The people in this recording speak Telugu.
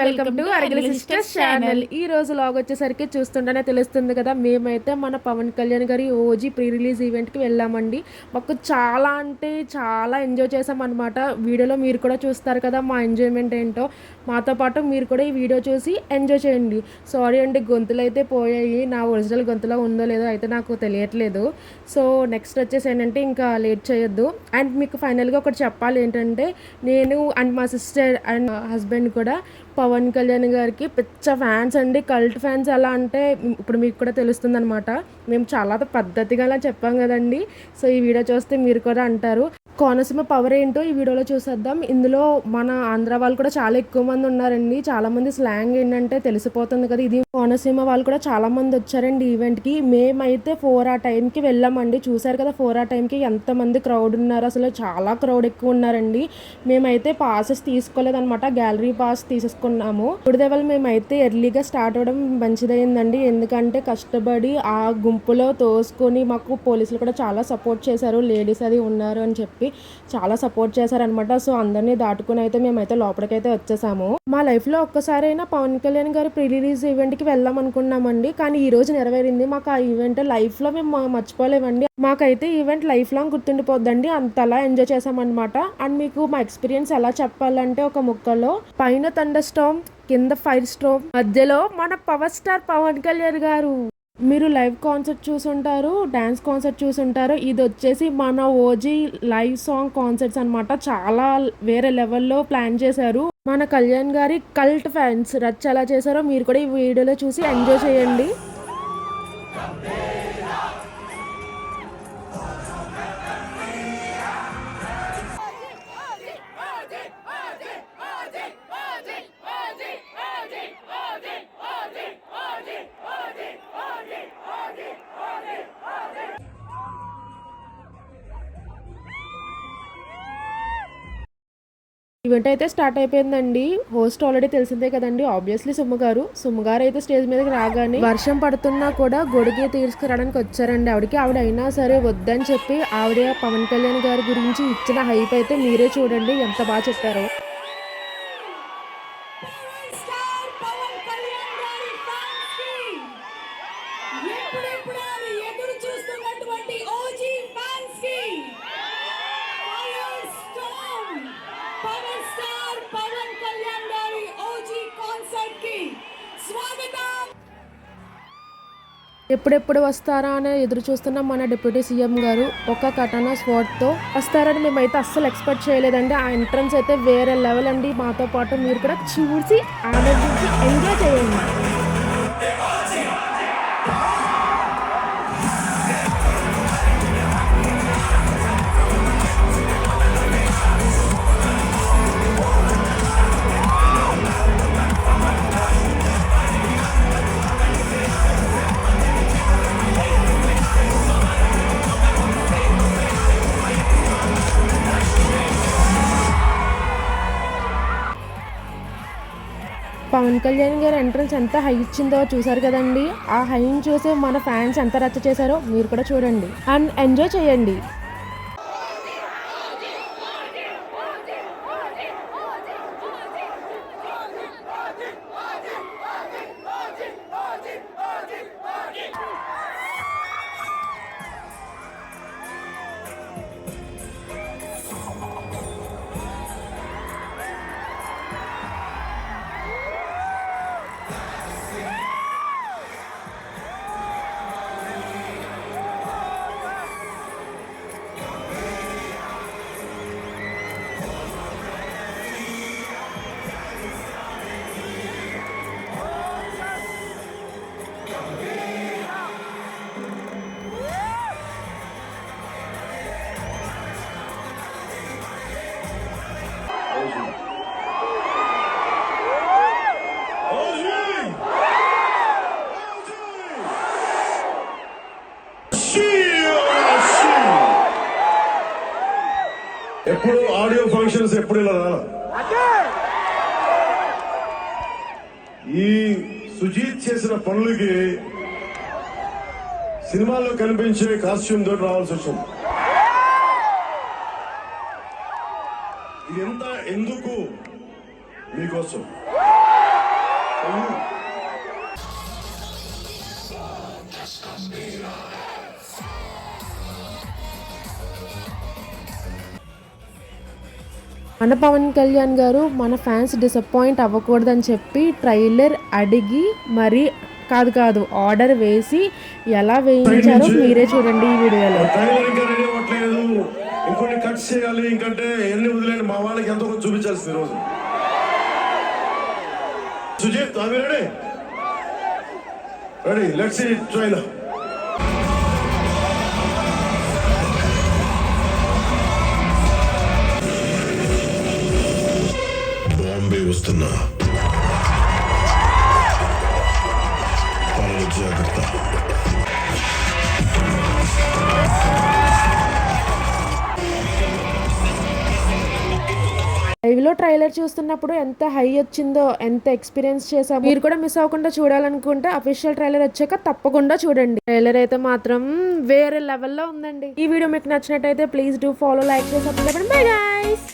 వెల్కమ్ టు అరగిలి సిస్టర్స్ ఛానల్. ఈ రోజు లాగ్ వచ్చేసరికి చూస్తుంటేనే తెలుస్తుంది కదా, మేమైతే మన పవన్ కళ్యాణ్ గారి ఓజీ ప్రీ రిలీజ్ ఈవెంట్కి వెళ్ళామండి. మాకు చాలా అంటే చాలా ఎంజాయ్ చేసామన్నమాట. వీడియోలో మీరు కూడా చూస్తారు కదా మా ఎంజాయ్మెంట్ ఏంటో. మాతో పాటు మీరు కూడా ఈ వీడియో చూసి ఎంజాయ్ చేయండి. సారీ అండి, గొంతులు అయితే పోయాయి. నా ఒరిజినల్ గొంతులో ఉందో లేదో అయితే నాకు తెలియట్లేదు. సో నెక్స్ట్ వచ్చేసి ఏంటంటే ఇంకా లేట్ చేయొద్దు. అండ్ మీకు ఫైనల్గా ఒకటి చెప్పాలి ఏంటంటే, నేను అండ్ మా సిస్టర్ అండ్ హస్బెండ్ కూడా పవన్ కళ్యాణ్ గారికి పిచ్చ ఫ్యాన్స్ అండి, కల్ట్ ఫ్యాన్స్. ఎలా అంటే ఇప్పుడు మీకు కూడా తెలుస్తుంది అనమాట. మేము చాలా పద్ధతిగా అలా చెప్పాం కదండి. సో ఈ వీడియో చూస్తే మీరు కూడా అంటారు. కోనసీమ పవర్ ఏంటో ఈ వీడియోలో చూసేద్దాం. ఇందులో మన ఆంధ్ర వాళ్ళు కూడా చాలా ఎక్కువ మంది ఉన్నారండి. చాలా మంది స్లాంగ్ ఏంటంటే తెలిసిపోతుంది కదా. ఇది కోనసీమ వాళ్ళు కూడా చాలా మంది వచ్చారండి ఈవెంట్కి. మేమైతే 4 ఆ టైంకి వెళ్ళామండి. చూసారు కదా 4 ఆ టైంకి ఎంతమంది క్రౌడ్ ఉన్నారు. అసలు చాలా క్రౌడ్ ఎక్కువ ఉన్నారండి. మేమైతే పాసెస్ తీసుకోలేదన్నమాట, గ్యాలరీ పాస్ తీసేసుకున్నాము. గుడిదేవల్ మేమైతే ఎర్లీగా స్టార్ట్ అవ్వడం మంచిదైందండి. ఎందుకంటే కష్టపడి ఆ గుంపులో తోసుకొని మాకు పోలీసులు కూడా చాలా సపోర్ట్ చేశారు. లేడీస్ అది ఉన్నారు అని చెప్పి చాలా సపోర్ట్ చేశారనమాట. సో అందరినీ దాటుకుని అయితే మేమైతే లోపలికైతే వచ్చేసాము. మా లైఫ్లో ఒక్కసారైనా పవన్ కళ్యాణ్ గారి ప్రీ రిలీజ్ ఈవెంట్కి వెళ్దాం అనుకున్నామండి. కానీ ఈ రోజు నెరవేరింది. మాకు ఆ ఈవెంట్ లైఫ్లో మేము మర్చిపోలేమండి. మాకైతే ఈవెంట్ లైఫ్ లాంగ్ గుర్తుండిపోద్దండి. అంతలా ఎంజాయ్ చేసామన్నమాట. అండ్ మీకు మా ఎక్స్పీరియన్స్ ఎలా చెప్పాలంటే, ఒక ముక్కలో పైన థండర్ స్టార్మ్, కింద ఫైర్ స్టార్మ్, మధ్యలో మన పవర్ స్టార్ పవన్ కళ్యాణ్ గారు. మీరు లైవ్ కాన్సర్ట్ చూసుంటారు, డ్యాన్స్ కాన్సర్ట్ చూసుంటారు. ఇది వచ్చేసి మన ఓజీ లైవ్ సాంగ్ కాన్సర్ట్స్ అనమాట. చాలా వేరే లెవెల్లో ప్లాన్ చేశారు. మన కళ్యాణ్ గారి కల్ట్ ఫ్యాన్స్ రచ్చ ఎలా చేశారో మీరు కూడా ఈ వీడియోలో చూసి ఎంజాయ్ చేయండి. ఈవెంట్ అయితే స్టార్ట్ అయిపోయిందండి. హోస్ట్ ఆల్రెడీ తెలిసిందే కదండి, ఆబ్వియస్లీ సుమ్మ గారు అయితే స్టేజ్ మీదకి రాగానే వర్షం పడుతున్నా కూడా గొడుగు తీసుకురావడానికి వచ్చారండి. ఆవిడ అయినా సరే వద్దని చెప్పి ఆవిడ పవన్ కళ్యాణ్ గారి గురించి ఇచ్చిన హైప్ అయితే మీరే చూడండి ఎంత బాగా చెప్పారో. ఎప్పుడెప్పుడు వస్తారా అని ఎదురు చూస్తున్న మన డిప్యూటీ సీఎం గారు ఒక కటనా స్వాట్తో వస్తారని మేమైతే అస్సలు ఎక్స్పెక్ట్ చేయలేదండి. ఆ ఎంట్రన్స్ అయితే వేరే లెవెల్ అండి. మాతో పాటు మీరు కూడా చూసి ఆనందించి ఎంజాయ్ చేయండి. పవన్ కళ్యాణ్ గారి ఎంట్రన్స్ ఎంత హై ఇచ్చిందో చూసారు కదండి. ఆ హైని చూసి మన ఫ్యాన్స్ ఎంత రచ్చ చేశారో మీరు కూడా చూడండి అండ్ ఎంజాయ్ చేయండి. ఎప్పుడు ఆడియో ఫంక్షన్స్ ఎప్పుడు ఇలా రాలా. ఈ సుజీత్ చేసిన పనులకి సినిమాల్లో కనిపించే కాస్ట్యూమ్ తోటి రావాల్సి వచ్చింది. ఇదంతా ఎందుకు? మీకోసం. మన పవన్ కళ్యాణ్ గారు మన ఫ్యాన్స్ డిసప్పాయింట్ అవ్వకూడదని చెప్పి ట్రైలర్ అడిగి మరి కాదు ఆర్డర్ వేసి ఎలా వేయించారో మీరే చూడండి ఈ వీడియోలో. ట్రైలర్ ఇంకా రెడీ అవ్వట్లేదు, ఇంకొన్ని కట్స్ చేయాలి, ఇంకంటే ఎన్ని వదిలేండి, మా వాళ్ళకి ఎంతో కొంచెం చూపించాల్సింది ఈరోజు. సుజిత్ అవి ready ready let's see trailer. Bombay వస్తున్నా, పనులు జాగ్రత్త. లైవ్లో ట్రైలర్ చూస్తున్నప్పుడు ఎంత హై వచ్చిందో, ఎంత ఎక్స్పీరియన్స్ చేసామో మీరు కూడా మిస్ అవ్వకుండా చూడాలనుకుంటే అఫీషియల్ ట్రైలర్ వచ్చాక తప్పకుండా చూడండి. ట్రైలర్ అయితే మాత్రం వేరే లెవెల్లో ఉందండి. ఈ వీడియో మీకు నచ్చినట్టయితే ప్లీజ్ డూ ఫాలో, లైక్ చేసి సబ్స్క్రైబ్. Bye guys.